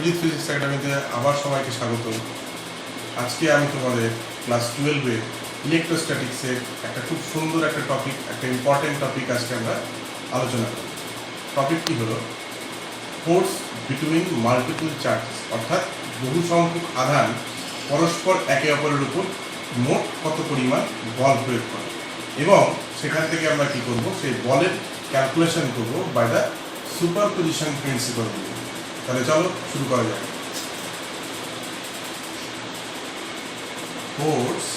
Sujit physics একাডেমিতে আবার সবাইকে স্বাগত। আজকে আমি তোমাদের ক্লাস 12-এ ইলেকট্রোস্ট্যাটিক্সের একটা খুব সুন্দর একটা টপিক, একটা ইম্পর্টেন্ট টপিক আজকে আমরা আলোচনা করব। টপিকটি হলো ফোর্স বিটুইন মাল্টিপল চার্জেস, অর্থাৎ বহু সংখ্যক আধান পরস্পর একে অপরের উপর মোট কত পরিমাণ বল প্রয়োগ করে, এবং সেখান থেকে আমরা কী করব, সেই বলের ক্যালকুলেশন করব বাই দ্য সুপারপজিশন প্রিন্সিপাল দিয়ে। তাহলে চলো শুরু করা যাক। Force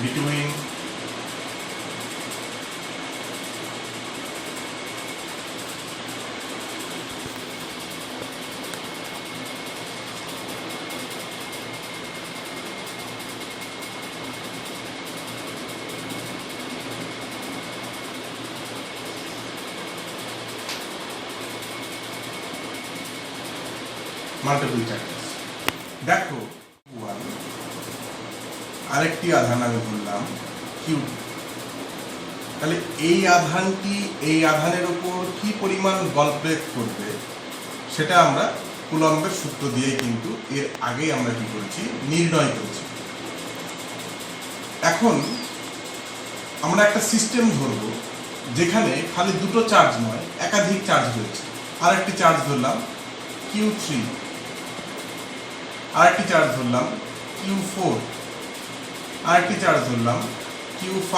between multiple charges. দেখো, আরেকটি আধান আমি বললাম কিউ। তাহলে এই আধানটি এই আধানের উপর কি পরিমাণ বল প্রয়োগ করবে সেটা আমরা কুলম্বের সূত্র দিয়ে কিন্তু এর আগে আমরা কি করেছি, নির্ণয় করেছি। এখন আমরা একটা সিস্টেম ধরব যেখানে খালি দুটো চার্জ নয়, একাধিক চার্জ রয়েছে। আরেকটি চার্জ ধরলাম Q3, আরেকটি চার্জ ধরলাম Q4, আরেকটি চার্জ ধরলাম Q5।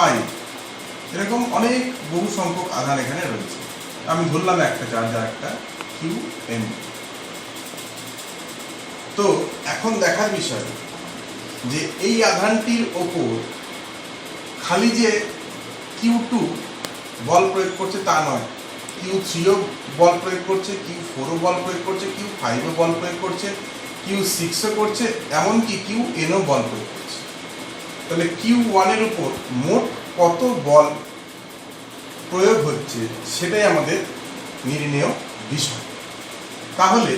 এরকম অনেক বহু সংখ্যক আধান এখানে রয়েছে। আমি ধরলাম একটা চার্জ, আর একটা Qn। তো এখন দেখার বিষয় যে এই আধানটির ওপর খালি যে Q2 বল প্রয়োগ করছে তা নয়, Q3ও বল প্রয়োগ করছে, Q4ও বল প্রয়োগ করছে, Q5ও বল প্রয়োগ করছে, Q6ও করছে, এমনকি Qnও বল প্রয়োগ করছে। তাহলে Q1 এর উপর মোট কত বল প্রয়োগ হচ্ছে সেটাই আমাদের নির্ণেয় বিষয়। তাহলে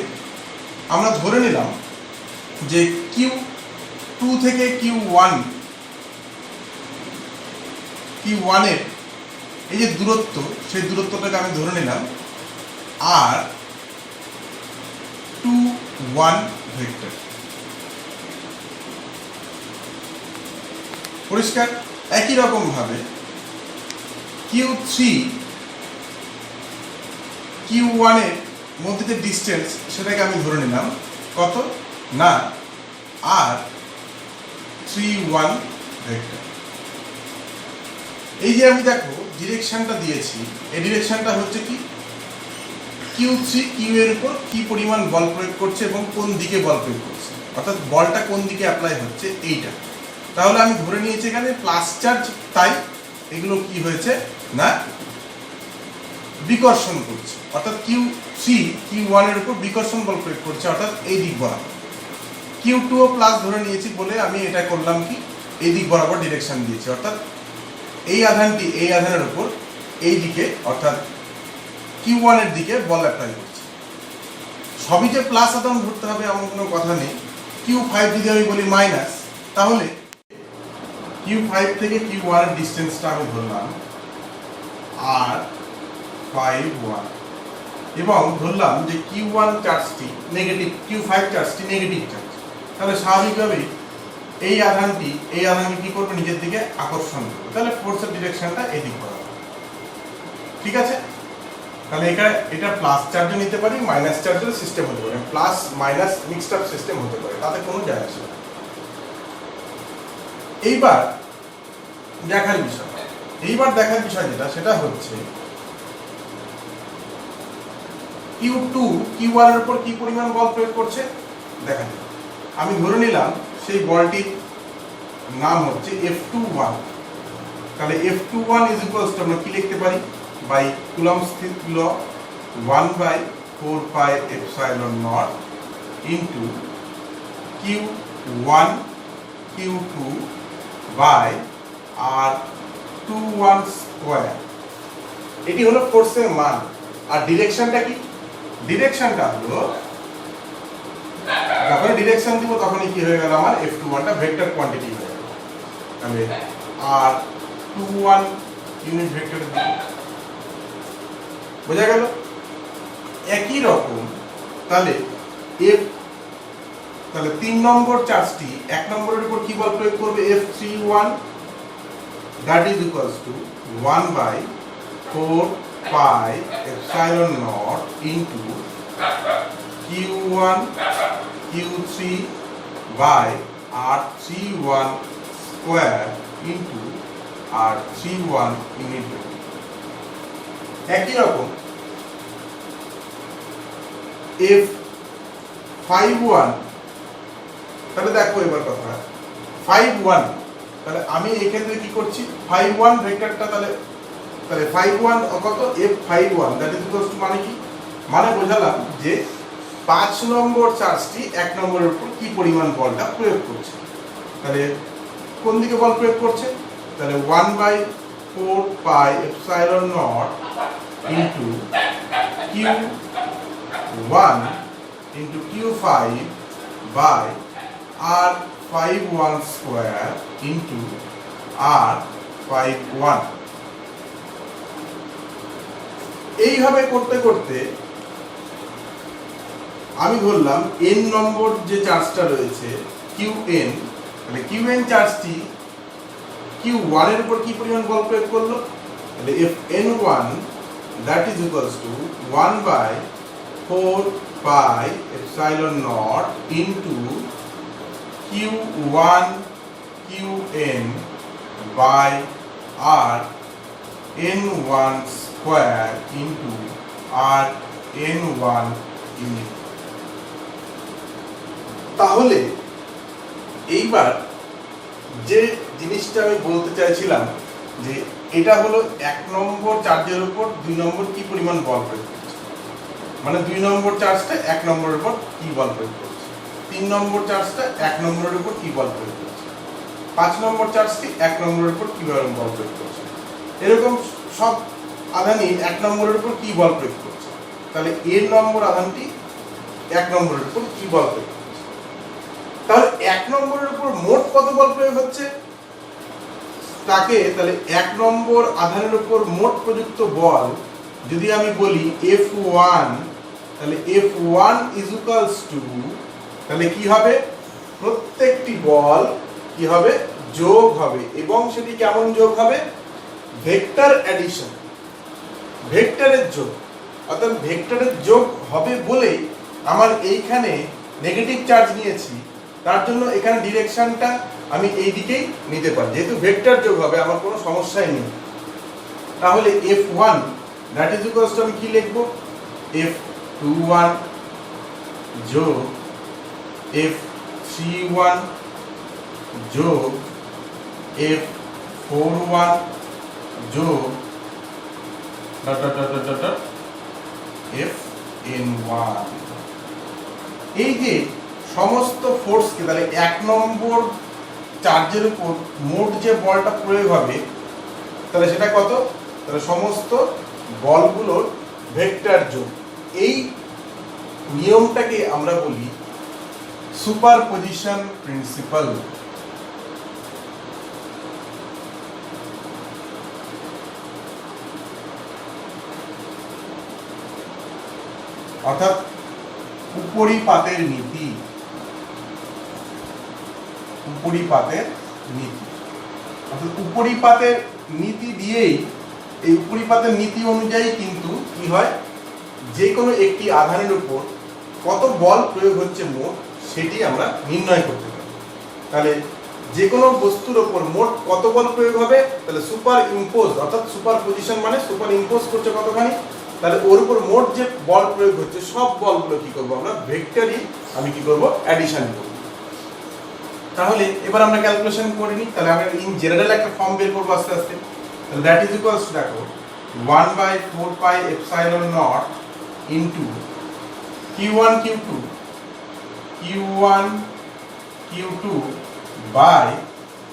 আমরা ধরে নিলাম যে Q2 থেকে Q1 এর এই যে দূরত্ব, সেই দূরত্বটাকে আমি ধরে নিলাম R21 ভেক্টর। পরিষ্কার? একই রকম ভাবে Q3 Q1 এর মধ্যে যে ডিস্টেন্স সেটাকে আমি ধরে নিলাম কত না R31 ভেক্টর। এই যে আমি দেখো ডিরেকশনটা দিয়েছি, এই ডিরেকশনটা হচ্ছে কি, Q3 Q এর উপর কি পরিমাণ বল প্রয়োগ করছে এবং কোন দিকে বল প্রয়োগ করছে, অর্থাৎ বলটা কোন দিকে অ্যাপ্লাই হচ্ছে এইটা। তাহলে আমি ধরে নিয়েছি এখানে প্লাস চার্জ, তাই এগুলো কি হয়েছে না বিকর্ষণ করছে, অর্থাৎ Q3 Q1 এর উপর বিকর্ষণ বল প্রয়োগ করছে, অর্থাৎ এই দিক বরাবর। Q2 ও প্লাস ধরে নিয়েছি বলে আমি এটা করলাম কি, এই দিক বরাবর ডিরেকশন দিয়েছি, অর্থাৎ এই আধানটি এই আধানের উপর এই দিকে অর্থাৎ Q1 এর দিকে বল অ্যাপ্লাই করছে। সবই যে প্লাস আধান ধরতে হবে এমন কোনো কথা নেই। Q5 যদি আমি বলি মাইনাস, তাহলে Q5 থেকে Q1 এর ডিস্টেন্সটা আমি ধরলাম R51, এবং ধরলাম যে Q1 চার্জটি নেগেটিভ, Q5 চার্জটি নেগেটিভ চার্জ। তাহলে স্বাভাবিকভাবেই এই আধানটি কি করবে, নিজের দিকে আকর্ষণ করবে। তাহলে ফোর্সের ডিরেকশনটা এদিক বরাবর। ঠিক আছে? তাহলে এটা প্লাস চার্জও নিতে পারি, মাইনাস চার্জের সিস্টেম হতে পারে, plus minus mixed up system হতে পারে, তাতে কোনো যায় আসে না। এইবার দেখার বিষয় যেটা, সেটা হচ্ছে Q2 Q1 এর উপর কি পরিমাণ বল প্রয়োগ করছে দেখা যাবে। আমি ধরে নিলাম সেই বলটির নাম হচ্ছে F21। তাহলে F21 ইজ ইকুয়ালস টু আমরা কি লিখতে পারি, by Coulomb's law 1/4πε0 into Q1 Q2 by R21 square. এটি হলো ফোর্সের মান। আর ডিরেকশনটা কি, ডিরেকশনটা হলো যখন ডিরেকশন দিব তখনই কি হয়ে গেল, আমার F21টা ভেক্টর কোয়ান্টিটি হয়ে গেল। তাহলে R21 ইউনিট ভেক্টরের দিকে বোঝা গেল। একই রকম তাহলে এফ, তাহলে 3 নম্বর চার্জটি 1 নম্বরের উপর কি বল প্রয়োগ করবে? F31 that is equals to 1/4 pi epsilon naught into Q1 Q3 by R31 square into R31 unit vector। একই রকম F51, তাহলে দেখো এবার কথা 51, তাহলে আমি এখান থেকে কি করছি 51 ভেক্টরটা, তাহলে 51 কত? F51 that is equals two মানে কি? মানে বোঝালাম যে 5 নম্বর চার্জটি 1 নম্বরের উপর কি পরিমাণ বলটা প্রয়োগ করছে। তাহলে কোন দিকে বল প্রয়োগ করছে? তাহলে 1/4 pi epsilon naught into Q1 into Q5 by R51 square into R51। এইভাবে করতে করতে আমি ধরলাম n নম্বর যে চার্জটা রয়েছে Qn, মানে Qn চার্জটি Q1 এর উপর কি পরিমাণ বল প্রয়োগ করলো? তাহলে Fn1 that is equals to 1/4 pi epsilon naught into Q1 Qn by Rn1 square into Rn1 unit। তাহলে এইবার যে জিনিসটা আমি বলতে চাইছিলাম যে এটা হলো 1 নম্বর চার্জের উপর 2 নম্বর কি পরিমাণ বল প্রয়োগ করছে, মানে 2 নম্বর চার্জটা 1 নম্বরের উপর কি বল প্রয়োগ করছে, 3 নম্বর চার্জটা 1 নম্বরের উপর কি বল প্রয়োগ করছে, 5 নম্বর চার্জটি 1 নম্বরের উপর কি বল প্রয়োগ করছে, এরকম সব আধানই 1 নম্বরের উপর কি বল প্রয়োগ করছে। তাহলে n নম্বর আধানটি 1 নম্বরের উপর কি বল প্রয়োগ করছে, তাহলে 1 নম্বরের উপর মোট কত বল প্রয়োগ হচ্ছে তাকে, তাহলে 1 নম্বর আধানের উপর মোট প্রযুক্ত বল যদি আমি বলি F1, তাহলে F1 is equals to, তাহলে কি হবে? প্রত্যেকটি বল কি হবে? যোগ হবে, এবং সেটি কেমন যোগ হবে? ভেক্টর অ্যাডিশন, ভেক্টরের যোগ। অর্থাৎ ভেক্টরের যোগ হবে বলেই আমার এইখানে নেগেটিভ চার্জ নিয়েছি, তার জন্য এখানে ডিরেকশনটা আমি এই দিকেই নিতে পারি, যেহেতু ভেক্টর যোগ হবে আমার কোনো সমস্যাই নেই। তাহলে F1 that is equals two আমি কি লিখব? F21 যোগ F31 যোগ F41 যোগ Fn1। এই যে সমস্ত ফোর্সকে, তাহলে 1 নম্বর চার্জের উপর মোট যে বলটা প্রয়োগ হবে তাহলে সেটা কত? তাহলে সমস্ত বলগুলোর ভেক্টর যোগ। এই নিয়মটাকে আমরা বলি সুপারপজিশন প্রিন্সিপাল। অর্থাৎ উপরিপাতের নীতি, উপরিপাতের নীতি, অর্থাৎ উপরিপাতের নীতি দিয়েই, এই উপরিপাতের নীতি অনুযায়ী কিন্তু কি হয়, যে কোনো একটি আধানের উপর কত বল প্রয়োগ হচ্ছে মোট সেটি আমরা নির্ণয় করতে পারি। তাহলে যে কোনো বস্তুর উপর মোট কত বল প্রয়োগ হবে, তাহলে সুপার ইম্পোজ, অর্থাৎ সুপার পজিশন মানে সুপার ইম্পোজ করছে কতখানি, তাহলে ওর উপর মোট যে বল প্রয়োগ হচ্ছে সব বলগুলো কি করবো আমরা ভেক্টরই আমি কি করব অ্যাডিশন করব। তাহলে এবার আমরা ক্যালকুলেশন করে নিই। তাহলে আমরা ইন জেনারেল একটা ফর্ম বের করবো আস্তে আস্তে। তাহলে দ্যাট ইজ ইকুয়ালস টু, দেখো 1/4 pi epsilon naught into Q1 Q2 by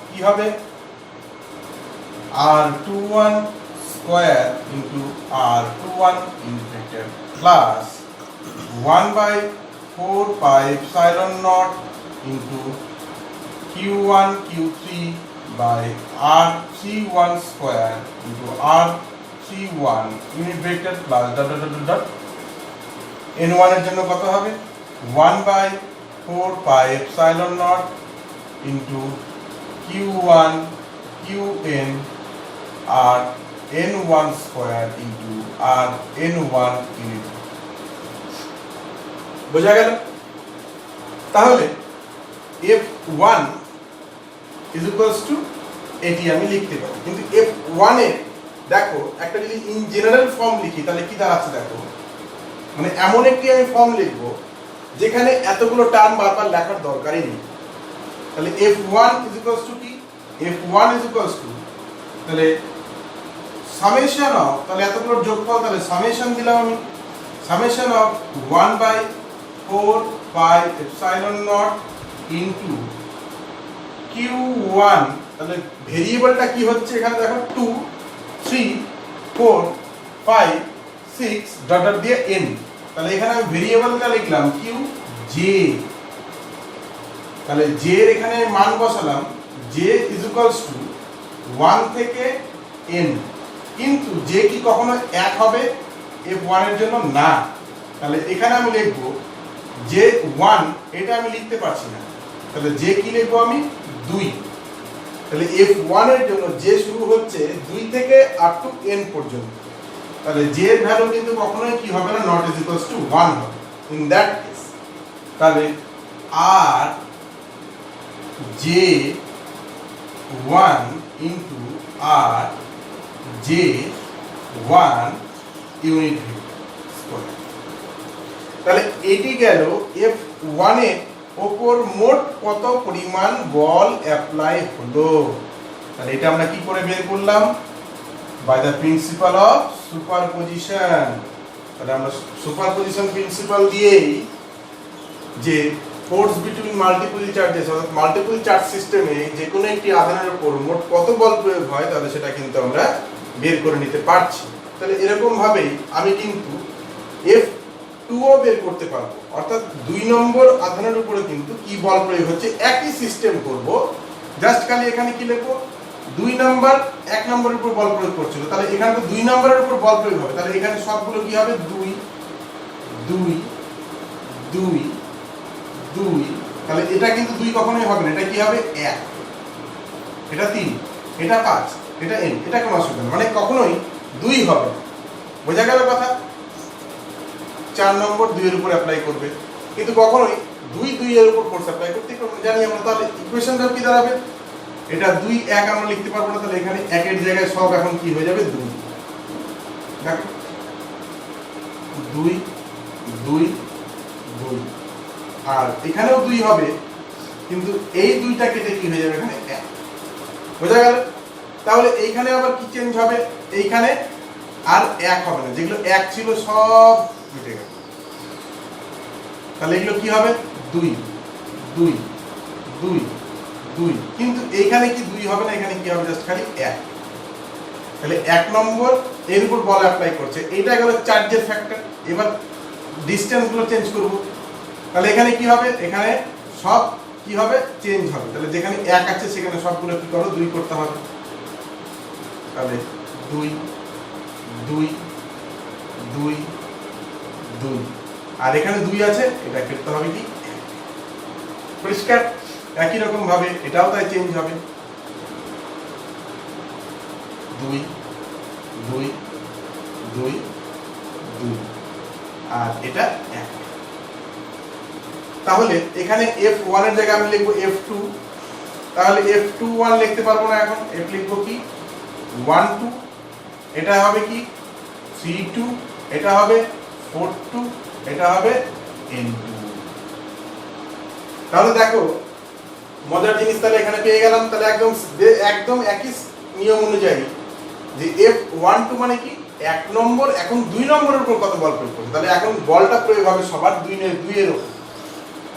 কি হবে R21 square into R21 integrated plus 1/4 pi epsilon naught into Q1 Q3 by R31 square into R31 unit vector plus dot dot dot dot n1 এর জন্য কত হবে 1/4πε0 into q1 qn আর n1 square into আর n1 unit. বোঝা গেল? তাহলে f1 is equals two এটি আমি লিখতে পারি, কিন্তু f1 এর দেখো একটা যদি ইন জেনারেল ফর্ম লিখি তাহলে কি দাঁড়াচ্ছে দেখো, মানে এমন একটি আমি ফর্ম লিখবো যেখানে এতগুলো টার্ম বারবার লেখার দরকারই নেই। তাহলে f1 ইজ ইকুয়ালস টু কি, f1 ইজ ইকুয়ালস টু তাহলে সামেশন অফ, তাহলে এতগুলো যোগফল, তাহলে সামেশন দিলাম আমি, সামেশন অফ 1/4πε0 ইনটু q1, তাহলে ভেরিয়েবলটা কি হচ্ছে এখানে দেখো 2 3 4 5 6 ডট ডট দিয়ে n, তাহলে এখানে আমি ভেরিয়েবলটা লিখলাম q j, তাহলে j এর এখানে মান বসালাম j ইজ ইকুয়ালস টু 1 থেকে n, কিন্তু j কি কখনো 1 হবে f1 এর জন্য না, তাহলে এখানে আমি লিখব j 1, এটা আমি লিখতে পারছি না, তাহলে j কি লিখব আমি 2, তাহলে f1 এর জন্য j শুরু হচ্ছে 2 থেকে আপ টু n পর্যন্ত, তাহলে j এর ভ্যালু কিন্তু কখনোই কি হবে না, নট ইজ ইকুয়ালস টু 1 হবে ইন দ্যাট কেস। তাহলে আর j 1 ইনটু আর j 1 ইউনিট স্কয়ার, তাহলে এটি গেল f1 এর ওপর মোট কত পরিমাণ বল অ্যাপ্লাই হলো। তাহলে এটা আমরা কি করে বের করলাম, by the principle of superposition. তাহলে আমরা সুপারপজিশন প্রিন্সিপাল দিয়েই যে ফোর্স বিটুইন মাল্টিপল চার্জেস, অর্থাৎ মাল্টিপল চার্জ সিস্টেমে যে কোনো একটি আধানের উপর মোট কত বল প্রয়োগ হয় তাহলে সেটা কিন্তু আমরা বের করে নিতে পারছি। তাহলে এরকম ভাবেই আমি কিন্তু F2 ও বের করতে পারবো, অর্থাৎ 2 নম্বর আধানের উপরে কিন্তু কি বল প্রয়োগ হচ্ছে একই সিস্টেম করব, জাস্ট খালি এখানে কি লিখবো 2 নম্বর 1 নম্বরের উপর বল প্রয়োগ করছিল, তাহলে এখানে তো 2 নম্বরের উপর বল প্রয়োগ হবে, তাহলে এখানে সবগুলো কি হবে 2 2 2 2, তাহলে এটা কিন্তু 2 কখনোই হবে না, এটা কি হবে 1, এটা 3, এটা 5, এটা n, এটা কোনো অসুবিধা নেই, মানে কখনোই 2 হবে। বোঝা গেল কথা? 4 নম্বর 2 এর উপর অ্যাপ্লাই করবে, কিন্তু কখনোই 2 2 এর উপর ফোর্স অ্যাপ্লাই করতে জানি আমরা, তাহলে ইকুয়েশনটা কি দাঁড়াবে, এটা 2 1 আমরা লিখতে পারবো না, তাহলে এখানে 1 এর জায়গায় সব এখন কি হয়ে যাবে 2, দেখো 2 2 2, আর এখানেও 2 হবে, কিন্তু এই 2টা কেটে কি হয়ে যাবে এখানে 1। বোঝা গেল? তাহলে এইখানে আবার কি চেঞ্জ হবে, এইখানে আর 1 হবে না, যেগুলো 1 ছিল সব মিটে গেল, তাহলে এগুলো কি হবে 2 2 2 2, কিন্তু এইখানে কি 2 হবে না, এখানে কি হবে জাস্ট খালি 1। তাহলে 1 নম্বর এর উপর বল অ্যাপ্লাই করছে, এটা গেল চার্জের ফ্যাক্টর। এবার ডিসটেন্স গুলো চেঞ্জ করব, তাহলে এখানে কি হবে, এখানে সব কি হবে চেঞ্জ হবে, তাহলে যেখানে 1 আছে সেখানে সবগুলো কি করো 2 করতে হবে, তাহলে 2 2 2 2, আর এখানে 2 আছে, এটা করতে হবে কি পরিষ্কার। একই রকম ভাবে এটাও তাই চেঞ্জ হবে 2 2 2 2, আর এটা 1। তাহলে এখানে f1 এর জায়গায় আমি লিখব f2, তাহলে f21 লিখতে পারবো না, এখন f লিখব কি 1 2, এটা হবে কি 3 2, এটা হবে 4 2, এটা হবে n2। তাহলে দেখো মজার জিনিস তাহলে এখানে পেয়ে গেলাম, তাহলে একদম একই নিয়ম অনুযায়ী যে f12 মানে কি 1 নম্বর, এখন 2 নম্বরের উপর কত বল প্রয়োগ করবে, তাহলে এখন বলটা প্রয়োগ হবে সবার 2 এর উপর,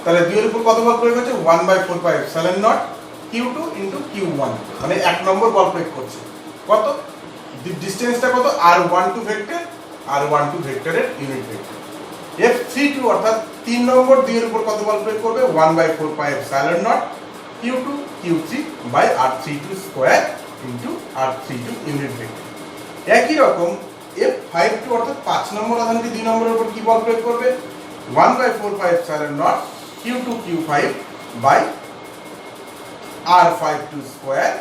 তাহলে 2 এর উপর কত বল প্রয়োগ হচ্ছে 1/4πε0 q2 * q1, মানে 1 নম্বর বল প্রয়োগ করছে কত, ডিসটেন্সটা কত r12 ভেক্টর, r12 ভেক্টরের ইউনিট ভেক্টর। f32 অর্থাৎ 3 নম্বর 2 এর উপর কত বল প্রয়োগ করবে 1/4πε0 q2 q3/r32 square * r32 unit vector. একই রকম F52 অর্থাৎ 5 নম্বর আধানটি 2 নম্বরের উপর কি বল প্রয়োগ করবে 1/4πε0 Q2 Q5 by R52 square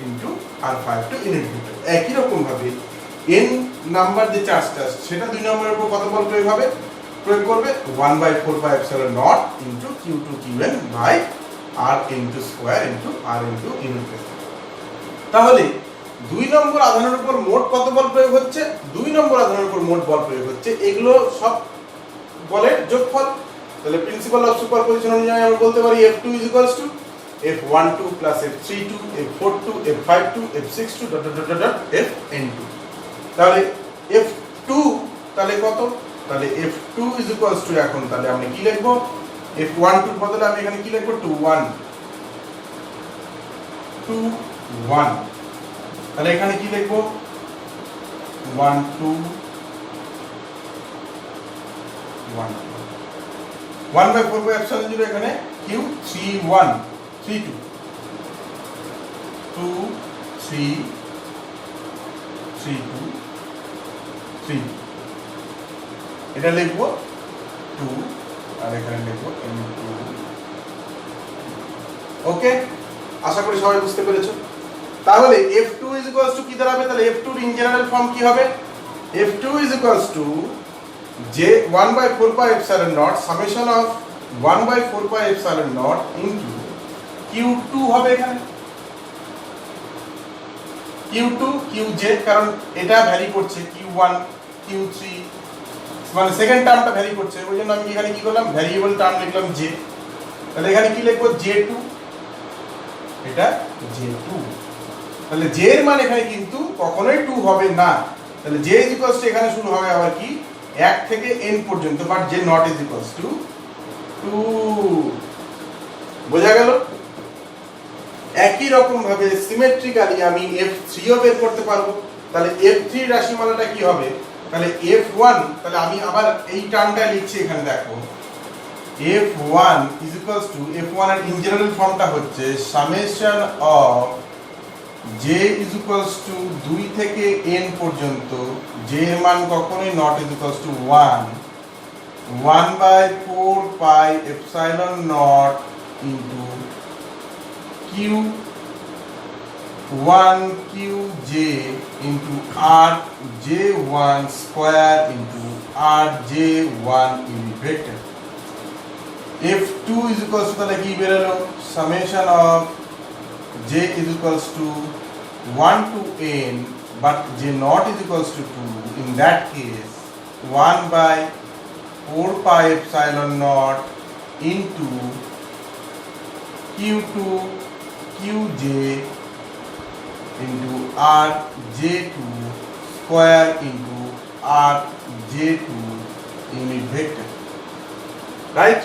into R52 unit vector. একই রকম ভাবে n নাম্বার যে চার্জটা সেটা 2 নম্বরের উপর কত বল প্রয়োগ করবে 1/4πε0 into Q2 Qn by R into square into R into unit vector. তাহলে 2 নম্বর আধানের উপর মোট কত বল প্রয়োগ হচ্ছে 2 নম্বর আধানের উপর মোট বল প্রয়োগ হচ্ছে এগুলো সব বলের যোগফল। তাহলে প্রিন্সিপাল অফ সুপারপজিশন অনুযায়ী আমরা বলতে পারি F2 F12 plus F32 F42 F52 F62 Fn2। তাহলে F2 তাহলে কত তাহলে F2 এখন তাহলে আমরা কি লিখব F12 এর বদলে আমি এখানে কি লিখব 21 তাহলে এখানে কি লিখব 1/4πε0 এখানে Q31 32 2 3 3 2 3 এটা লিখব 2 আর এখানে লিখব n2। ওকে, আশা করি সবাই বুঝতে পেরেছো। তাহলে F2 কি দাঁড়াবে তাহলে F2 এর ইন জেনারেল ফর্ম কি হবে F2 J 1/4πε0 summation of 1/4πε0 into Q2 হবে এখানে Q2 Qj কারণ এটা ভ্যারি করছে Q1 Q3 মানে সেকেন্ড টার্মটা ভ্যারি করছে ওই জন্য আমি এখানে কি করলাম ভ্যারিয়েবল টার্ম লিখলাম j। তাহলে এখানে কি লিখব J2 এটা J2। তাহলে j এর মান এখানে কিন্তু কখনোই 2 হবে না। তাহলে j এখানে শুরু হবে আবার কি 1 থেকে n পর্যন্ত but j not is equals to 2। বোঝা গেল। একই রকম ভাবে সিমেট্রিক্যালি আমি F3 ও বের করতে পারবো। তাহলে F3 রাশিমালাটা কি হবে তাহলে F1 তাহলে আমি আবার এই টার্মটা লিখছি এখানে দেখো F1 F1 এর ইন জেনারেল ফর্মটা হচ্ছে সামেশন অফ j 2 থেকে n পর্যন্ত j এর মান কখনোই not is equals to 1/4πε0 into Q1 Qj into Rj1 square into Rj1 unit vector। F2 তাহলে কি বেরোলো summation of j is equals to 1 to n but j not is equals to 2 in that case 1/4πε0 into Q2 Qj into Rj2 square into Rj2 unit vector। Right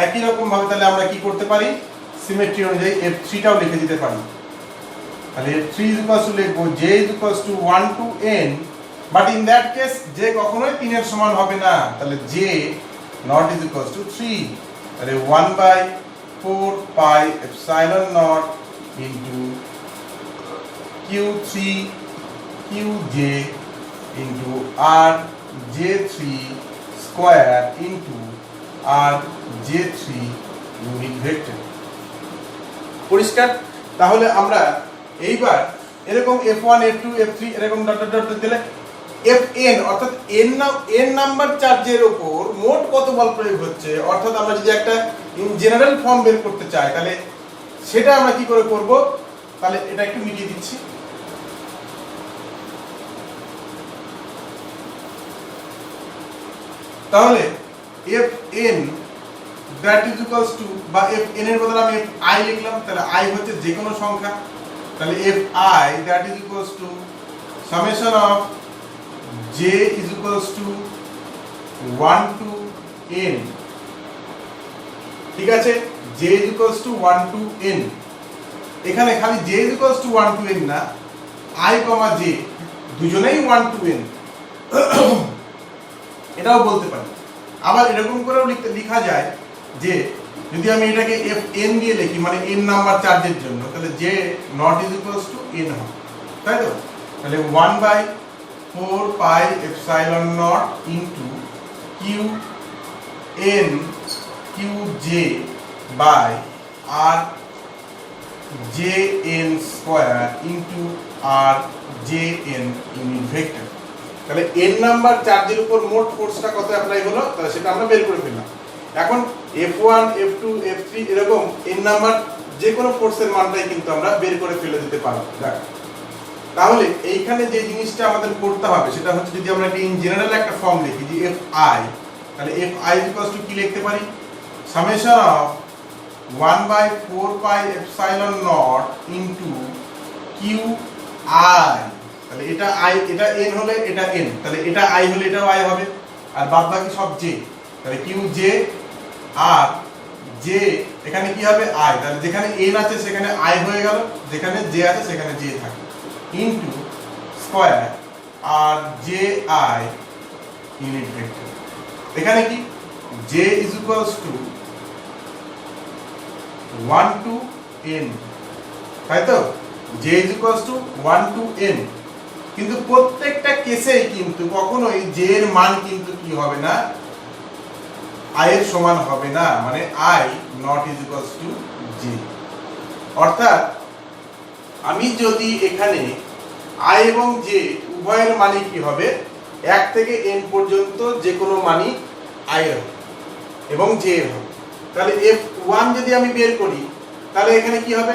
একই রকম ভাবে তাহলে আমরা কি করতে পারি সিমেট্রি অনুযায়ী F3 টাও লিখে দিতে পারি। তাহলে F3 লিখবো j 1 to n but in that case j কখনোই 3 এর সমান হবে না। তাহলে j not is equals to 3 তাহলে 1/4πε0 into Q3 Qj into Rj3 square into Rj3 unit vector। পরিষ্কার। তাহলে আমরা এইবার এরকম F1 F2 F3 এরকম ডট ডট ডট দিলে Fn অর্থাৎ n নাম্বার চার্জের উপর মোট কত বল প্রয়োগ হচ্ছে অর্থাৎ আমরা যদি একটা ইন জেনারেল ফর্ম বের করতে চাই তাহলে সেটা আমরা কি করে করব তাহলে এটা একটু মিটিয়ে দিচ্ছি। তাহলে Fn that is equals to বা Fn এর বদলে আমি Fi লিখলাম তাহলে I হচ্ছে যে কোনো সংখ্যা তাহলে Fi that is equals to summation of j is equals to 1 to n। ঠিক আছে j is equals to 1 to n এখানে খালি j is equals to 1 to n না I, j দুজনেই 1 to n এটাও বলতে পারি। আবার এরকম করেও লেখা যায় যে যদি আমি এটাকে Fn দিয়ে লিখি মানে n নাম্বার চার্জের জন্য তাহলে j not is equals to n হবে তাই তো। তাহলে 1/4 4 pi epsilon naught into q n qj by r jn square into r jn unit vector। তাহলে n নাম্বার চার্জের উপর মোট ফোর্সটা কত অ্যাপ্লাই হলো তাহলে সেটা আমরা বের করে ফেললাম। এখন F1 F2 F3 এরকম n নাম্বার যে কোনো ফোর্সের মানটাই কিন্তু আমরা বের করে ফেলে দিতে পারবো। তাহলে এইখানে যে জিনিসটা আমাদের করতে হবে সেটা হচ্ছে যদি আমরা ইন জেনারেল একটা ফর্ম লিখি যে Fi, তাহলে Fi কি লিখতে পারি summation of 1/4 pi epsilon naught into qi, তাহলে এটা i, এটা n হলে এটা n, তাহলে এটা i হলে এটাও i হবে, আর বাদ বাকি সব j, তাহলে qj আর j এখানে কি হবে i, তাহলে যেখানে n আছে সেখানে i হয়ে গেল, যেখানে j আছে সেখানে j থাকে, ইনটু স্কয়ার আর ji ইউনিট ভেক্টর। এখানে কি j is equals to 1 to n, তাই তো j is equals to 1 to n, কিন্তু প্রত্যেকটা কেসেই কিন্তু কখনোই j এর মান কিন্তু কি হবে না i এর সমান হবে না, মানে i not is equals to j। অর্থাৎ আমি যদি এখানে i এবং j উভয়ের মানই কি হবে 1 থেকে n পর্যন্ত যে কোনো মানই i এর এবং j এর হবে, তাহলে f1 যদি আমি বের করি তাহলে এখানে কি হবে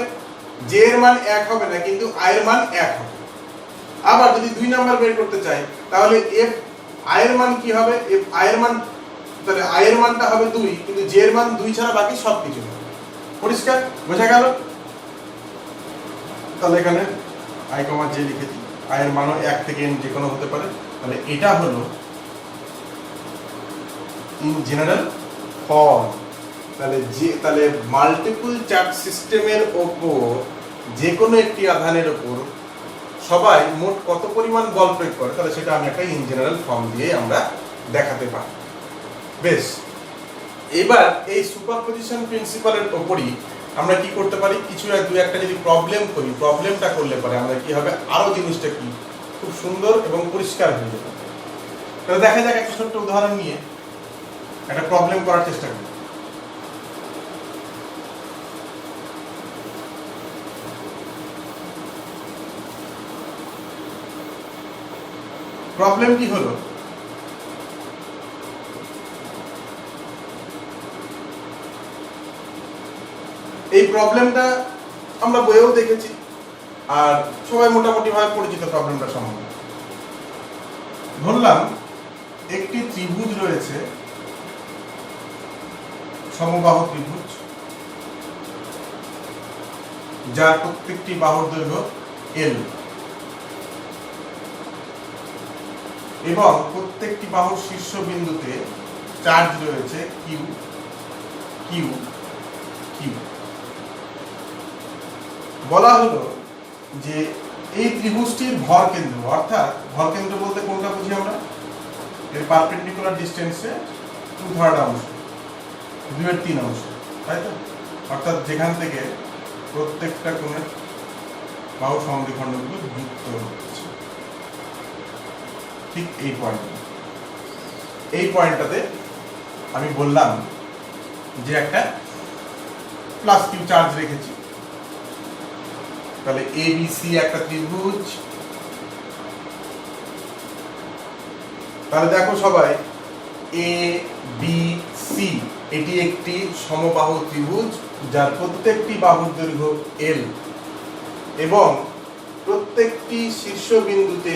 j এর মান 1 হবে না কিন্তু i এর মান 1 হবে। আবার যদি 2 নাম্বার বের করতে চাই তাহলে f i এর মান কি হবে, f i এর মান, তাহলে i এর মানটা হবে 2 কিন্তু j এর মান 2 ছাড়া বাকি সব কিছু হবে। পরিষ্কার বোঝা গেল? তাহলে এখানে i, j লিখেছি, i এর মানও 1 থেকে n যে কোনো হতে পারে, তাহলে এটা হলো ইন জেনারেল ফর্ম। তাহলে মাল্টিপল চার্জ সিস্টেমের ওপর যে কোনো একটি আধানের ওপর সবাই মোট কত পরিমাণ বল প্রয়োগ করে তাহলে সেটা আমি একটা ইন জেনারেল ফর্ম দিয়ে আমরা দেখাতে পারি। বেশ, এবার এই সুপারপজিশন প্রিন্সিপালের ওপরই আমরা কি করতে পারি, কিছু একটা যদি প্রবলেম করি, প্রবলেমটা করলে পরে আমরা কি হবে আরো জিনিসটা কি খুব সুন্দর এবং পরিষ্কার হয়ে যাবে। তাহলে দেখা যাক একটা ছোট্ট উদাহরণ নিয়ে একটা প্রবলেম করার চেষ্টা করি। প্রবলেম কি হলো, এই প্রবলেমটা আমরা বইয়েও দেখেছি আর সবাই মোটামুটি ভাবে পরিচিত প্রবলেমটা সম্বন্ধে। ধরলাম একটি ত্রিভুজ রয়েছে, সমবাহু ত্রিভুজ, যার প্রত্যেকটি বাহুর দৈর্ঘ্য l এবং প্রত্যেকটি বাহুর শীর্ষবিন্দুতে চার্জ রয়েছে q q q। বলা হলো যে এই ত্রিভুজটির ভরকেন্দ্র, অর্থাৎ ভরকেন্দ্র বলতে কোনটা বুঝি আমরা, এর পারপেন্ডিকুলার ডিসটেন্সে 2/3 অংশ, 2/3 অংশ, তাই তো, অর্থাৎ যেখান থেকে প্রত্যেকটা কোণের বাহু সমদ্বিখণ্ডগুলো যুক্ত হচ্ছে, ঠিক এই পয়েন্টটাতে আমি বললাম যে একটা প্লাস কিউ চার্জ রেখেছি। তাহলে ABC একটা ত্রিভুজ, তাহলে দেখো সবাই ABC এটি একটি সমবাহু ত্রিভুজ যার প্রত্যেকটি বাহুর দৈর্ঘ্য l এবং প্রত্যেকটি শীর্ষবিন্দুতে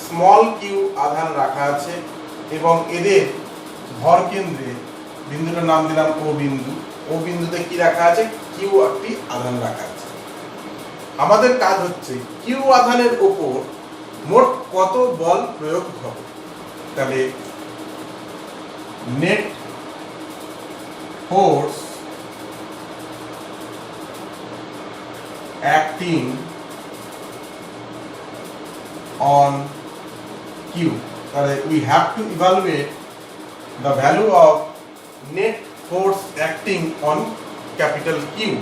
স্মল কিউ আধান রাখা আছে এবং এদের ভরকেন্দ্রে বিন্দুটার নাম দিলাম ও বিন্দু, ও বিন্দুতে কি রাখা আছে কিউ একটি আধান রাখা আছে। আমাদের কাজ হচ্ছে কিউ আধানের উপর মোট কত বল প্রয়োগ হবে, তাহলে net force acting on Q, তাহলে we have to evaluate the value of net force acting on capital Q.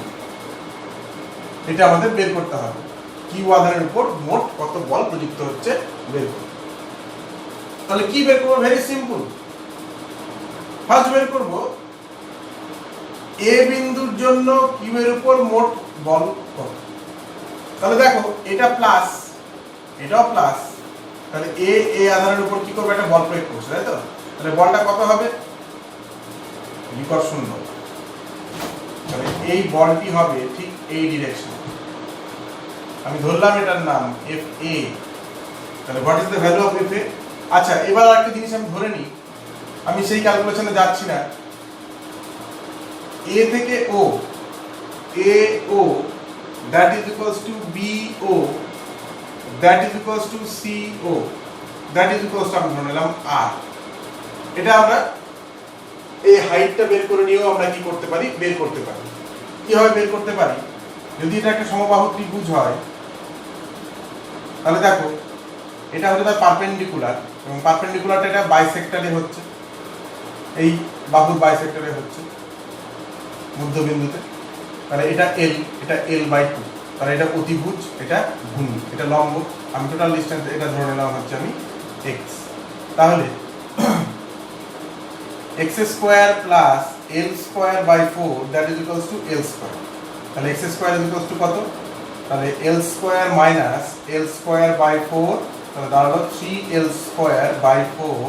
এটা আমাদের বের করতে হবে, কিউ আধানের উপর মোট কত বল প্রযুক্ত হচ্ছে বের করতে। তাহলে কি বের করবো? Very simple. ফার্স্ট বের করব এ বিন্দুর জন্য কিউ এর উপর মোট বল কত। তাহলে দেখো এটা প্লাস, এটাও প্লাস, তাহলে এ আধারের উপর কি করবে? একটা বল প্রয়োগ করছে, তাই তো? তাহলে বলটা কত হবে? বিকর্ষণ বল। তাহলে এই বলটি হবে ঠিক এই ডিরেকশন। আমি ধরলাম এটার নাম এফ এ। তাহলে what is the value of F এ? আচ্ছা, এবার একটা জিনিস আমি ধরে নিই, আমি সেই ক্যালকুলেশনে যাচ্ছি না। এ থেকে ও, এ ও that is equals to BO that is equals to CO that is equals to আমি ধরে নিলাম R। এটা আমরা এই হাইটটা বের করে নিয়েও আমরা কি করতে পারি? বের করতে পারি। কিভাবে বের করতে পারি? যদি এটা একটা সমবাহু ত্রিভুজ হয়, তাহলে দেখো এটা হচ্ছে তার পারপেন্ডিকুলার, এবং পারপেন্ডিকুলারটা এটা বাইসেক্টরে হচ্ছে, এই বাহুর বাইসেক্টরে হচ্ছে মধ্যবিন্দুতে। তাহলে এটা এল, এটা L/2, তাহলে এটা অতিভুজ, এটা ভূমি, এটা লম্ব। আমি টোটাল ডিসটেন্স এটা ধরে নিলাম হচ্ছে আমি x। তাহলে x square plus l square by 4 that is equals to l square. তাহলে x square is equals to কত? তাহলে l square minus l square by 4, তাহলে দাঁড়ালো 3l square by 4।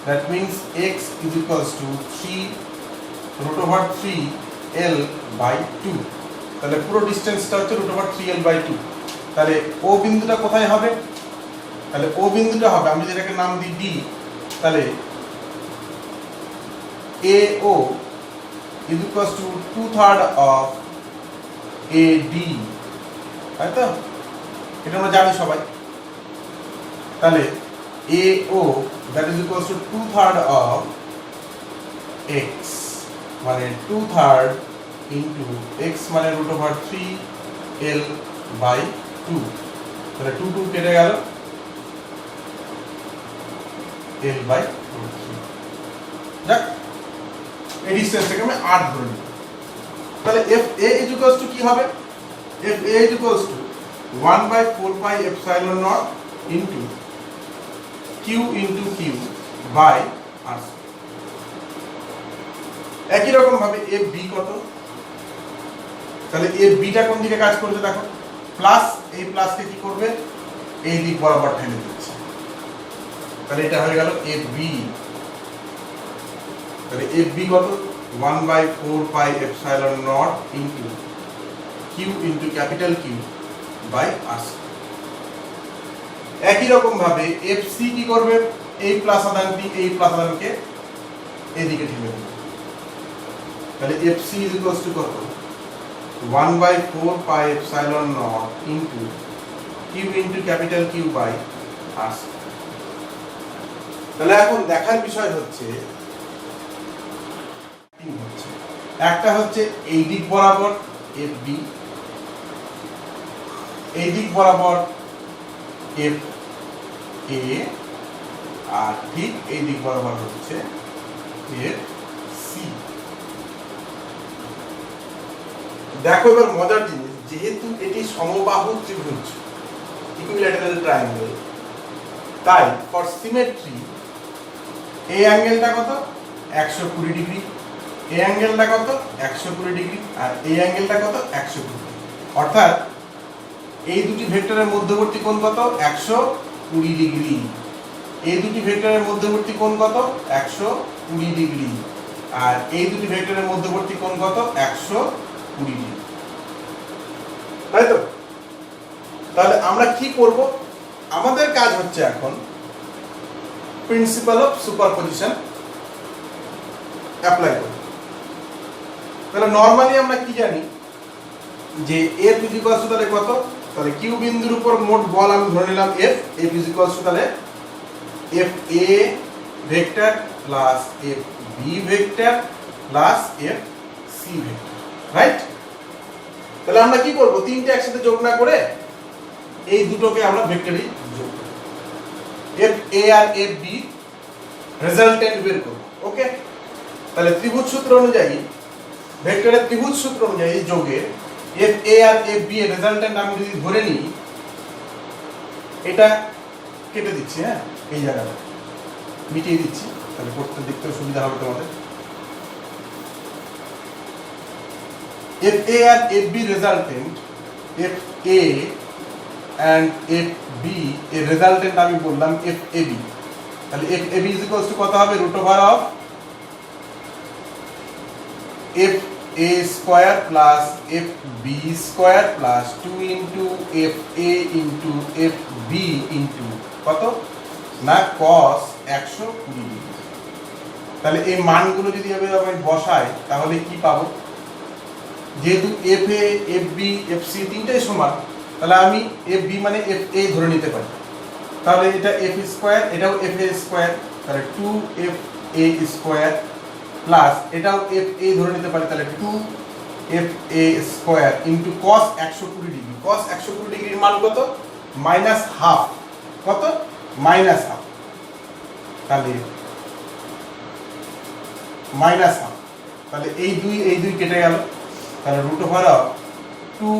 That means x is equals to 3√3l/2। তাহলে পুরো ডিসটেন্সটা হচ্ছে √3l/2। তাহলে ও বিন্দুটা কোথায় হবে? তাহলে ও বিন্দুটা হবে, আমি যদি এটাকে নাম দিই ডি, তাহলে AO is equals to 2/3 of AD, তাই তো? এটা আমরা জানি সবাই। তাহলে AO that is equals to 2/3 of x, মানে 2/3 into x মানে √3l/2। তাহলে 2 কেটে গেল, l/3। যাক, এই ডিসটেন্সটাকে আমি 8 ধরে নিই। তাহলে FA is equals to কি হবে? FA is equals to 1/4 pi epsilon naught into q into q by r। একই রকম ভাবে FB কত? তাহলে FB টা কোন দিকে কাজ করছে দেখো, প্লাস, এই প্লাসকে কি করবে? এই দিক বরাবর ঠেলে দিচ্ছে। তাহলে এটা হয়ে গেল FB। তাহলে FB কত? 1/4 pi epsilon naught into q into capital Q by r। একই রকম ভাবে FC কি করবে? এই প্লাস আধানটি এই প্লাস আধানকে এদিকে ঠেলে দেবে। তাহলে FC is equals to কত? 1/4 pi epsilon naught into q into capital Q by r। তাহলে এখন দেখার বিষয় হচ্ছে একটা হচ্ছে এই দিক বরাবর FB, এই দিক বরাবর FA, আর ঠিক এই দিক বরাবর হচ্ছে FC। দেখো এবার মজার জিনিস, যেহেতু এটি সমবাহু ত্রিভুজ, ইকুইল্যাটারাল ট্রায়াঙ্গেল, তাই ফর সিমেট্রি এই অ্যাঙ্গেলটা কত? 120 ডিগ্রি, এই অ্যাঙ্গেলটা কত? 120 ডিগ্রি, আর এই অ্যাঙ্গেলটা কত? 120 ডিগ্রি। অর্থাৎ এই দুটি ভেক্টরের মধ্যবর্তী কোণ কত? 120 ডিগ্রি। এই দুটি ভেক্টরের মধ্যবর্তী কোণ কত? 120 ডিগ্রি। আর এই দুটি ভেক্টরের মধ্যবর্তী কোণ কত? 120 ডিগ্রি, তাই তো? তাহলে আমরা কি করব? আমাদের কাজ হচ্ছে এখন প্রিন্সিপাল অফ সুপারপজিশন অ্যাপ্লাই করব। তাহলে নরমালি আমরা কি জানি যে F ইজ ইকুয়ালস টু তাহলে কত? তাহলে Q বিন্দুর উপর মোট বল আমি ধরে নিলাম F। F is equals to তাহলে FA vector plus FB vector plus FC vector, right? তাহলে আমরা কি করব? তিনটে একসাথে যোগ না করে এই দুটোকে আমরা ভেক্টরই যোগ করব। FA আর FB রেজাল্টেন্ট বের করব, ওকে? তাহলে ত্রিভুজ সূত্র অনুযায়ী, ভেক্টরের ত্রিভুজ সূত্র অনুযায়ী যোগের FA আর FB এর রেজাল্টেন্ট আমি যদি ধরে নিই, এটা কেটে দিচ্ছি, হ্যাঁ, এই জায়গাটা মিটিয়ে দিচ্ছি, তাহলে করতে দেখতে সুবিধা হবে তোমাদের। এফ এ আর F B resultant, F A and F B এর রেজাল্টেন্ট আমি বললাম এফ এ বি, তাহলে F A B is equals to কত হবে? Root over of F A square plus F B square plus 2 into F A into F B into কত না cos 120 degree. তাহলে এই মানগুলো যদি আমি বসাই তাহলে কি পাবো? যেহেতু F A F B F C তিনটাই সমান, তাহলে আমি এফ বি মানে এফ এ ধরে নিতে পারি। তাহলে এটা এফ স্কোয়ার, এটাও এফ এ স্কোয়ার, তাহলে 2 এফ এ স্কোয়ার প্লাস এটাও এফ এ ধরে নিতে পারি, তাহলে 2 F A square into cos 120 degree. cos 120 ডিগ্রির মান কত? Minus half. কত? Minus half. তাহলে মাইনাস হাফ, তাহলে এই দুই কেটে গেল, তাহলে root over of 2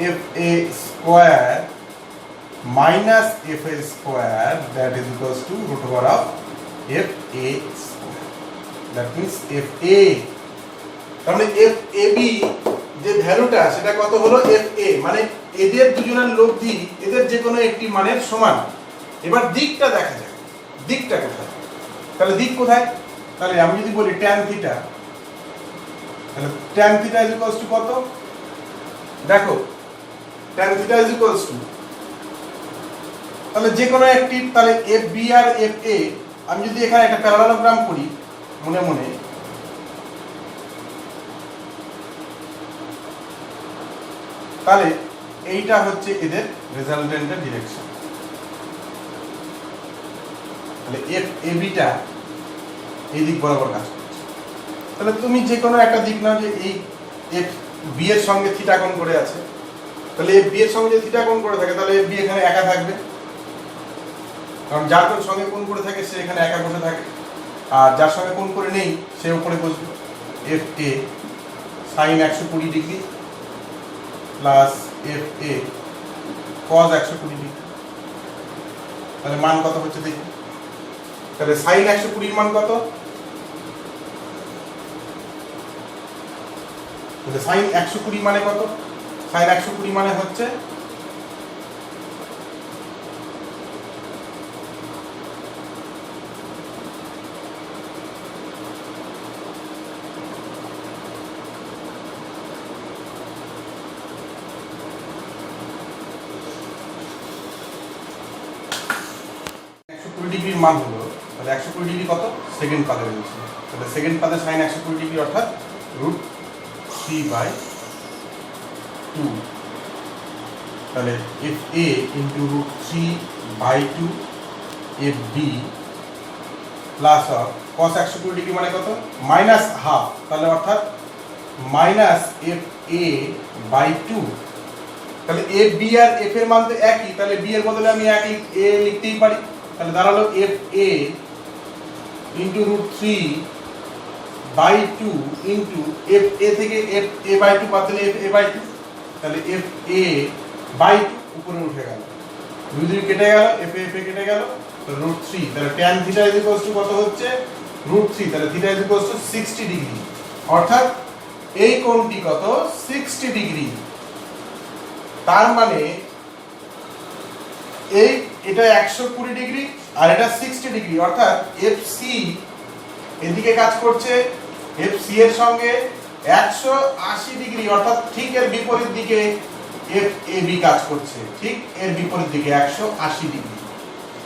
F A square minus F A square that is equals to root over of F A square, that means F A. তাহলে এফ এ বি যে ভ্যালুটা সেটা কত হলো? এফ এ মানে এদের দুজনের লব্ধি এদের যে কোনো একটি মানের সমান। এবার দিকটা দেখা যাক, দিকটা কোথায়? তাহলে দিক কোথায়? তাহলে আমি যদি বলি tan থিটা, তাহলে tan theta is equals to কত? দেখো tan theta is equals to, তাহলে যে কোনো একটি, তাহলে এফ বি আর এফ এ আমি যদি এখানে একটা প্যারালালোগ্রাম করি মনে মনে, তাহলে এইটা হচ্ছে এদের রেজাল্টেন্টের ডিরেকশন। তাহলে এফ এ বিটা এই দিক বরাবর কাজ করছে। তাহলে তুমি যে কোনো একটা দিক নাও, যে এই এফ বি এর সঙ্গে থিটা কোণ করে আছে, তাহলে এফ বি এর সঙ্গে যদি থিটা কোণ করে থাকে তাহলে এফ বি এখানে একা থাকবে, কারণ যার সঙ্গে কোণ করে থাকে সে এখানে একা বসে থাকে, আর যার সঙ্গে কোণ করে নেই সে উপরে বসবে। F A sine 120 degree plus F A cos 120 degree, তাহলে মান কত হচ্ছে দেখি। তাহলে সাইন 120 মান কত? সাইন 120 মানে কত? সাইন 120 মানে হচ্ছে ডিগ্রির মান হলো, তাহলে 120 ডিগ্রি কত? সেকেন্ড পাদে রয়েছে, তাহলে সেকেন্ড পাদে সাইন 120 ডিগ্রি অর্থাৎ √3/2, তাহলে F A into √3/2 F B plus of cos 120 degree মানে কত? মাইনাস হাফ, তাহলে অর্থাৎ মাইনাস এফ এ বাই 2। তাহলে এফ বি আর এফ এর মান তো একই, তাহলে বি এর বদলে আমি একই এ লিখতেই পারি, তাহলে দাঁড়ালো F A into √3/2 into F এ থেকে এফ এ বাই 2 বাদ দিলে এফ এ বাই 2, তাহলে এফ এ বাই 2 উপরে উঠে গেল, দুই কেটে গেল, এফ এ কেটে গেল, তো √3, তাহলে tan theta is equals to কত হচ্ছে? √3, তাহলে theta is equals two 60 degree, অর্থাৎ এই কোণটি কত? 60 ডিগ্রি। তার মানে এই এটা 120 ডিগ্রি আর এটা 60 ডিগ্রি, অর্থাৎ এফ সি এদিকে কাজ করছে এফ সি এর সঙ্গে 180 ডিগ্রি, অর্থাৎ ঠিক এর বিপরীত দিকে এফ এ বি কাজ করছে, ঠিক এর বিপরীত দিকে 180 ডিগ্রি।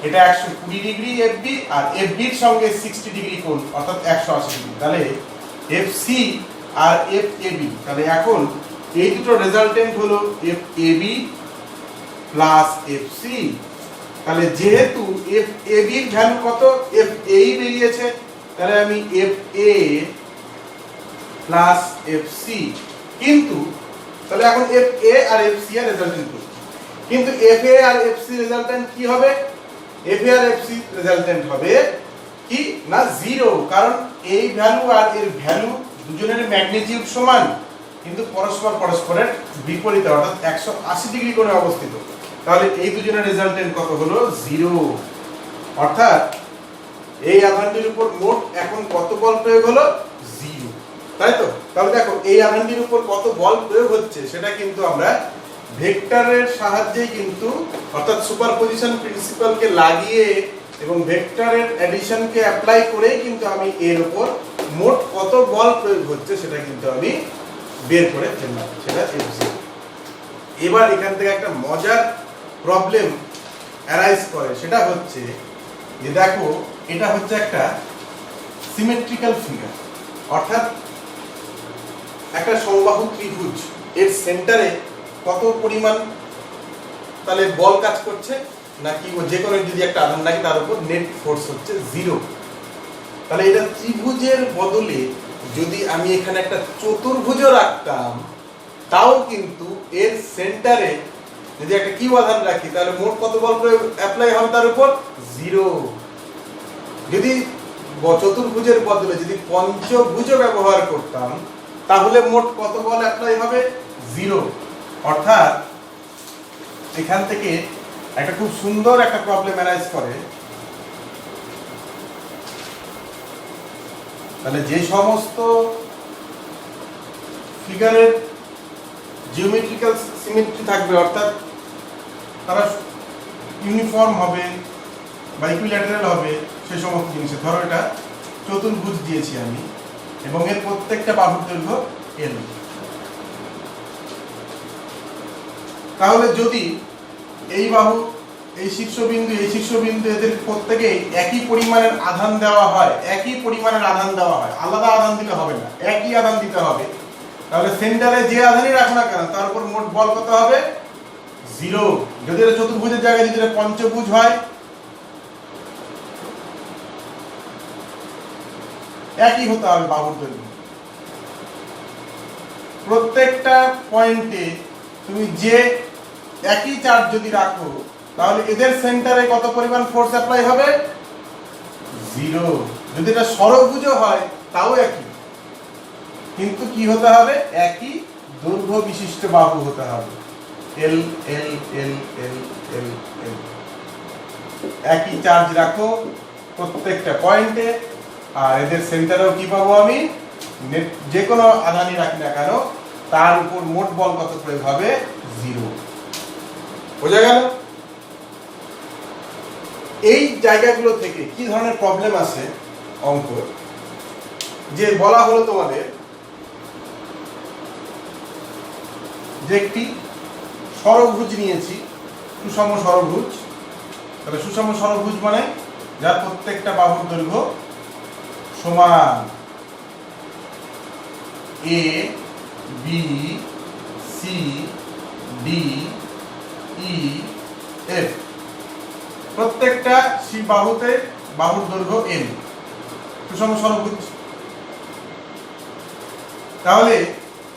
এটা 120 ডিগ্রি এফ বি আর এফ বির সঙ্গে 60 ডিগ্রি কোণ, অর্থাৎ 180 ডিগ্রি। তাহলে এফ সি আর এফ এ বি, তাহলে এখন এই দুটো রেজাল্টেন্ট হলো F A B plus F C. তাহলে যেহেতু এফ এ বি এর ভ্যালু কত? এফ এ বেরিয়েছে, তাহলে আমি F A plus F C, কিন্তু তাহলে এখন এফ এ আর এফ সি এর রেজাল্টেন্ট করছি, কিন্তু এফ এ আর এফ সি রেজাল্টেন্ট কি হবে? এফ এ আর এফ সি রেজাল্টেন্ট হবে কি না 0, কারণ এই ভ্যালু আর এর ভ্যালু দুজনের ম্যাগনিটিউড সমান, কিন্তু পরস্পরের বিপরীতে, অর্থাৎ 180 ডিগ্রি কোণে অবস্থিত। তাহলে এই দুজনের রেজাল্টেন্ট কত হলো? 0, অর্থাৎ এই আধানটির উপর মোট এখন কত বল প্রয়োগ হলো? 0, তাই তো? তাহলে দেখো এই আধানটির উপর কত বল প্রয়োগ হচ্ছে সেটা কিন্তু আমরা ভেক্টরের সাহায্যে কিন্তু, অর্থাৎ সুপারপজিশন প্রিন্সিপালকে লাগিয়ে এবং ভেক্টরের অ্যাডিশনকে অ্যাপ্লাই করেই কিন্তু আমি এর উপর মোট কত বল প্রয়োগ হচ্ছে সেটা কিন্তু আমি বের করে ফেললাম, সেটা F0। এবার এখান থেকে একটা মজার প্রবলেম অ্যারাইজ করে, সেটা হচ্ছে যে দেখো এটা হচ্ছে একটা সিমেট্রিক্যাল ফিগার, অর্থাৎ একটা সমবাহু ত্রিভুজ, এর সেন্টারে কত পরিমাণ তাহলে বল কাজ করছে, নাকি যে কোনো যদি একটা আধান লাগে তার উপর নেট ফোর্স হচ্ছে 0। তাহলে এটা ত্রিভুজের বদলে যদি আমি এখানে একটা চতুর্ভুজও রাখতাম, তাও কিন্তু এর সেন্টারে যদি একটা কিউ আধান রাখি তাহলে মোট কত বল প্রয়োগ অ্যাপ্লাই হবে তার উপর? 0। যদি চতুর্ভুজের বদলে যদি পঞ্চভুজও ব্যবহার করতাম তাহলে মোট কত বল অ্যাপ্লাই হবে? 0। অর্থাৎ এখান থেকে একটা খুব সুন্দর একটা প্রবলেম অ্যারাইজ করে। তাহলে যে সমস্ত ফিগারের জিওমেট্রিক্যাল সিমেট্রি থাকবে, অর্থাৎ তারা ইউনিফর্ম হবে বা ইকুইল্যাটারাল হবে, সেই সমস্ত জিনিসে, ধরো এটা চতুর্ভুজ দিয়েছি আমি এবং এর প্রত্যেকটা বাহুর দৈর্ঘ্য L। তাহলে যদি এই বাহু, এই শীর্ষবিন্দু, এই শীর্ষবিন্দু, এদের প্রত্যেকেই একই পরিমাণের আধান দেওয়া হয়, একই পরিমাণের আধান দেওয়া হয়, আলাদা আধান দিলে হবে না, একই আধান দিতে হবে, তাহলে সেন্টারে যে আধানই রাখো না কেন তার উপর মোট বল কত হবে? 0। যদি এটা চতুর্ভুজের জায়গায় যদি এটা পঞ্চভুজ হয়, একই হতে হবে বাহুর দৈর্ঘ্য। প্রত্যেকটা পয়েন্টে তুমি যে একই চার্জ যদি রাখো তাহলে এদের সেন্টারে কত পরিমাণ ফোর্স অ্যাপ্লাই হবে? 0। যদি এটা ষড়ভুজ হয় তাও একই, কিন্তু কি হতে হবে? একই দৈর্ঘ্য বিশিষ্ট বাহু হতে হবে, L L L L L L। একই চার্জ রাখো প্রত্যেকটা পয়েন্টে, আর এদের সেন্টারেও কি পাবো আমি? যে কোনো আধানই রাখি না কেন তার উপর মোট বল কত প্রয়োগ হবে? 0। বোঝা গেল? এই জায়গাগুলো থেকে কি ধরনের প্রবলেম আছে অঙ্ক, যে বলা হলো তোমাদের যে একটি ষড়ভুজ নিয়েছি, সুষম ষড়ভুজ। তাহলে সুষম ষড়ভুজ মানে যার প্রত্যেকটা বাহুর দৈর্ঘ্য সমান, A B C D E F, প্রত্যেকটা বাহুতে বাহুর দৈর্ঘ্য L, সুষম ষড়ভুজ। তাহলে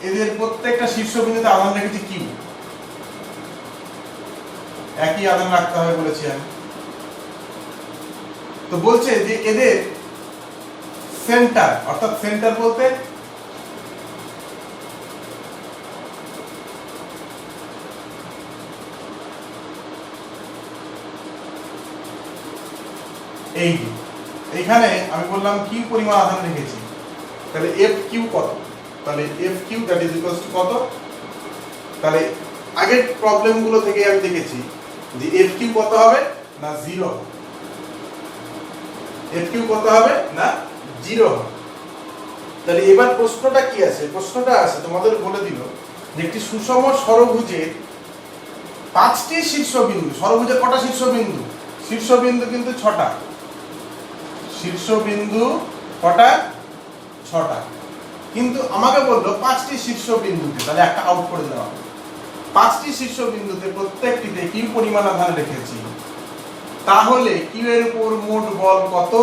এদের প্রত্যেকটা শীর্ষবিন্দুতে আধান রেখেছি Q, একই আধান রাখতে হবে বলেছি আমি। তো বলছে যে এদের সেন্টার, অর্থাৎ সেন্টার বলতে এইখানে আমি বললাম কি পরিমাণ আধান রেখেছি, তাহলে এফ কিউ কত? তাহলে F Q that is equals to কত? তাহলে আগের প্রবলেমগুলো থেকে আমি দেখেছি যে এফ কিউ কত হবে না 0। এফ কিউ কত হবে না 0 হবে। তাহলে এবার প্রশ্নটা কি আছে? প্রশ্নটা আছে তোমাদের বলে দিল যে একটি সুষম ষড়ভুজের 5টি শীর্ষবিন্দু, ষড়ভুজের কটা শীর্ষবিন্দু? শীর্ষবিন্দু কিন্তু 6টা। শীর্ষবিন্দু কটা? 6টা। কিন্তু আমাকে বললো 5টি শীর্ষবিন্দুতে, তাহলে একটা আউট করে দেওয়া হবে। 5টি শীর্ষবিন্দুতে প্রত্যেকটিতে কিউ পরিমাণ আধান রেখেছি, তাহলে কিউ এর উপর মোট বল কত?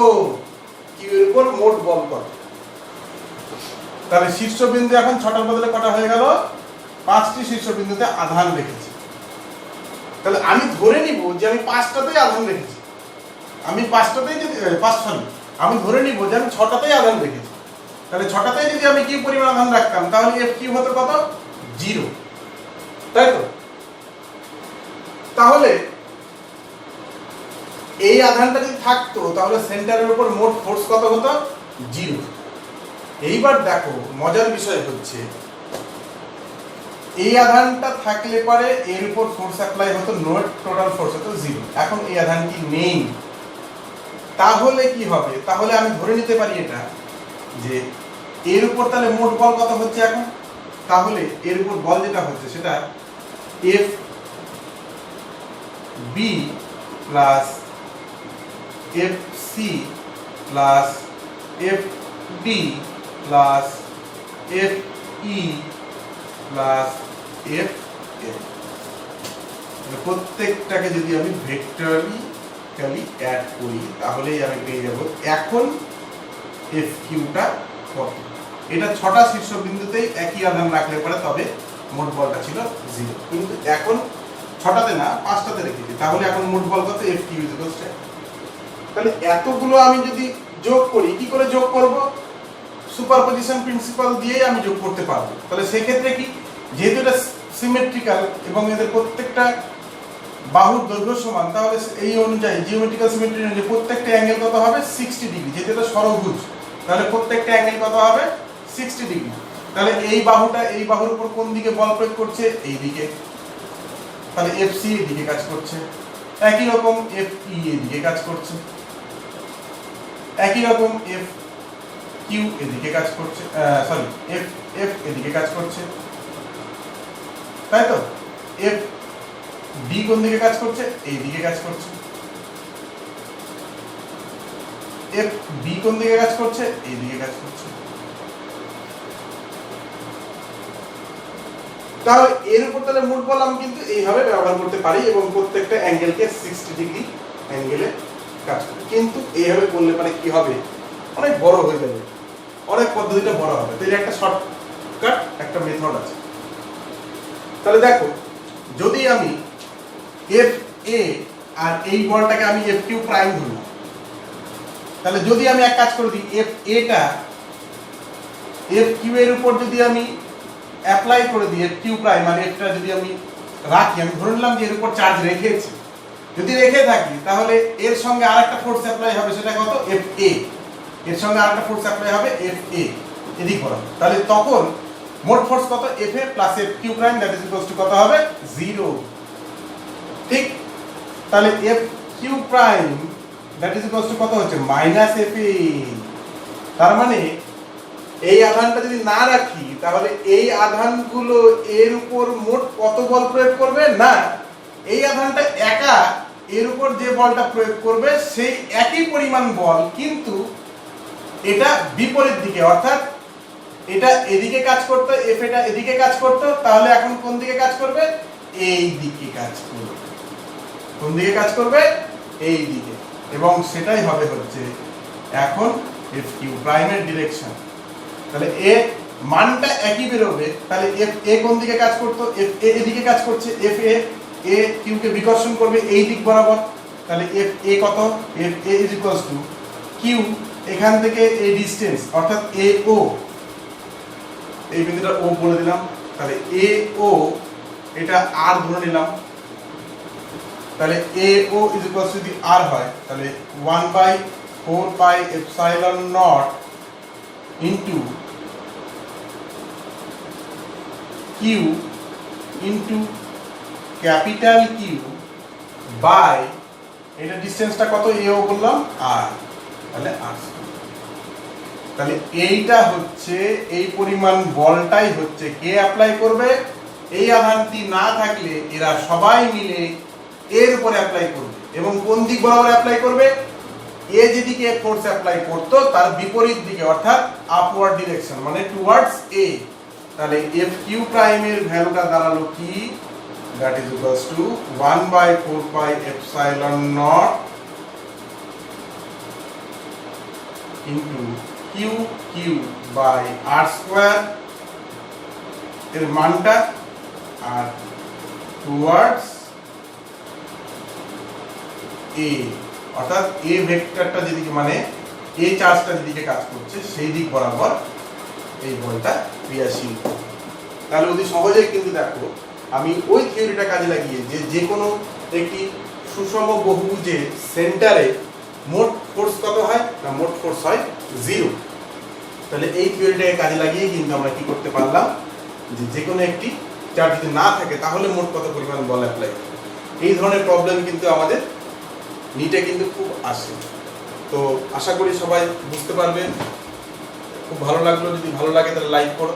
কিউ এর উপর মোট বল কত? তাহলে শীর্ষবিন্দু এখন 6টার বদলে কটা হয়ে গেল? 5টি শীর্ষবিন্দুতে আধান রেখেছি। তাহলে আমি ধরে নিব যে আমি 5টাতেই আধান রেখেছি। আমি 5টাতেই যদি আমি ধরে নিব যে আমি 6টাতেই আধান রেখেছি। তাহলে 6টাতেই যদি আমি কি পরিমাণ আধান রাখতাম তাহলে এফ কিউ হতো কত? 0, তাই তো? তাহলে এই আধানটা যদি থাকতো তাহলে সেন্টারের উপর মোট ফোর্স কত হতো? 0। এইবার দেখো মজার বিষয় হচ্ছে এই আধানটা থাকলে পারে এর উপর ফোর্স অ্যাপ্লাই হতো, নোট টোটাল ফোর্স হতো 0। এখন এই আধানটি নেই, তাহলে কি হবে? তাহলে আমি ধরে নিতে পারি এটা যে এর উপর তাহলে মোট বল কত হচ্ছে এখন? তাহলে এর উপর বল যেটা হচ্ছে সেটা F B plus F C plus F D plus F E plus F F. প্রত্যেকটাকে যদি আমি ভেক্টরিক্যালি অ্যাড করি তাহলেই আমি পেয়ে যাব এখন এফ কিউটা কত। এটা 6টা শীর্ষবিন্দুতেই একই আধান রাখলে পরে তবে মোট বলটা ছিল 0, কিন্তু এখন 6টাতে না 5টাতে রেখেছি, তাহলে এখন মোট বল কত? F Q equals to. তাহলে এতগুলো আমি যদি যোগ করি, কি করে যোগ করব? সুপারপজিশন প্রিন্সিপাল দিয়েই আমি যোগ করতে পারবো। তাহলে সেক্ষেত্রে কি, যেহেতু এটা সিমেট্রিক্যাল এবং এদের প্রত্যেকটা বাহুর দৈর্ঘ্য সমান, তাহলে এই অনুযায়ী জিওমেট্রিক্যাল সিমেট্রি অনুযায়ী প্রত্যেকটা অ্যাঙ্গেল কত হবে? 60 ডিগ্রি। যেহেতু এটা ষড়ভুজ, তাহলে প্রত্যেকটা অ্যাঙ্গেল কত হবে? 60 ডিগ্রি। তাহলে এই বাহুটা এই বাহুর উপর কোন দিকে বল প্রয়োগ করছে? এই দিকে। তাহলে এফ সি এই দিকে কাজ করছে, একই রকম এফ ই এই দিকে কাজ করছে, একই রকম এফ কিউ এদিকে কাজ করছে, সরি এফ এফ এদিকে কাজ করছে, তাই তো? এফ ডি কোন দিকে কাজ করছে? এই দিকে কাজ করছে। এফ বি কোন দিকে কাজ করছে? এই দিকে কাজ করছে। তাহলে এর উপর তাহলে মোট বল আমি কিন্তু এইভাবে ব্যবহার করতে পারি এবং প্রত্যেকটা অ্যাঙ্গেলকে 60 ডিগ্রি অ্যাঙ্গেলে কাজ করে। কিন্তু এইভাবে করলে পারে কি হবে? অনেক বড় হয়ে যাবে, অনেক পদ্ধতিটা বড় হবে। তাহলে একটা শর্টকাট একটা মেথড আছে। তাহলে দেখো, যদি আমি এফ এ আর এই বলটাকে আমি এফ কিউ প্রাইম ধরলাম, তাহলে যদি আমি এক কাজ করে দিই, এফ এটা এফ কিউ এর উপর যদি আমি অ্যাপ্লাই করে দিই এফ কিউ প্রাইম, আর এফটা যদি আমি রাখি, আমি ধরে নিলাম যে এর উপর চার্জ রেখেছি, যদি রেখে থাকি তাহলে এর সঙ্গে আরেকটা ফোর্স অ্যাপ্লাই হবে, সেটা কত? F A. এর সঙ্গে আরেকটা ফোর্স অ্যাপ্লাই হবে এফ এ, এদিক বরাবর। তাহলে তখন মোট ফোর্স কত? F A plus F Q prime that is equals to কত হবে? 0। ঠিক? তাহলে F Q prime that is equals to কত হচ্ছে? Minus F A. তার মানে এই আধানটা যদি না রাখি তাহলে এই আধানগুলো এর উপর মোট কত বল প্রয়োগ করবে? না, এই আধানটা একা এর উপর যে বলটা প্রয়োগ করবে সেই একই পরিমাণ বল, কিন্তু এটা বিপরীত দিকে, অর্থাৎ এটা এদিকে কাজ করতো, এফ এটা এদিকে কাজ করতো, তাহলে এখন কোন দিকে কাজ করবে? এই দিকে কাজ করবে। কোন দিকে কাজ করবে? এই দিকে। এবং সেটাই হবে হচ্ছে এখন এফ কিউ প্রাইমের ডিরেকশন। তাহলে এ মানটা একই বেরোবে। তাহলে এফ এ কোন দিকে কাজ করতো? এফ এ এদিকে কাজ করছে, এফ এ এ কিউ কে বিকর্ষণ করবে এই দিক বরাবর। তাহলে এফ এ কত? F A is equals to Q, এখান থেকে এই ডিসটেন্স অর্থাৎ এ ও, এই বিন্দুটা ও বলে দিলাম। তাহলে এ ও এটা আর ধরে নিলাম। তাহলে A O is equals to যদি আর হয় তাহলে 1/4 pi epsilon naught into Q into capital Q by, এটা ডিসটেন্সটা কত? এ ও বললাম আর, তাহলে আর। তাহলে এইটা হচ্ছে এই পরিমাণ বলটাই হচ্ছে কে অ্যাপ্লাই করবে? এই আধানটি না থাকলে এরা সবাই মিলে এর উপরে অ্যাপ্লাই করবে। এবং কোন দিক বরাবর অ্যাপ্লাই করবে? এ যেদিকে ফোর্স অ্যাপ্লাই করতো তার বিপরীত দিকে, অর্থাৎ আপওয়ার্ড ডিরেকশন, মানে টুয়ার্ডস এ। তাহলে এফ কিউ প্রাইমের ভ্যালুটা দাঁড়ালো কি? That is equals to 1/4 pi epsilon naught into Q Q by R square এর মানটা, আর টুয়ার্ডস এ, অর্থাৎ এ ভেক্টরটা যেদিকে, মানে এ চার্জটা যেদিকে কাজ করছে সেই দিক বরাবর এই বলটা ক্রিয়াশীল। তাহলে অতি সহজেই কিন্তু দেখো আমি ওই থিওরিটা কাজে লাগিয়ে যে কোনো একটি সুষম বহুভুজের সেন্টারে মোট ফোর্স কত হয় না মোট ফোর্স হয় 0। তাহলে এই থিওরিটাকে কাজে লাগিয়ে কিন্তু আমরা কি করতে পারলাম যে যে কোনো একটি চার্জ যদি না থাকে তাহলে মোট কত পরিমাণ বল অ্যাপ্লাই হবে। এই ধরনের প্রবলেম কিন্তু আমাদের নিটে কিন্তু খুব আসে। তো আশা করি সবাই বুঝতে পারবেন। খুব ভালো লাগলো, যদি ভালো লাগে তাহলে লাইক করো।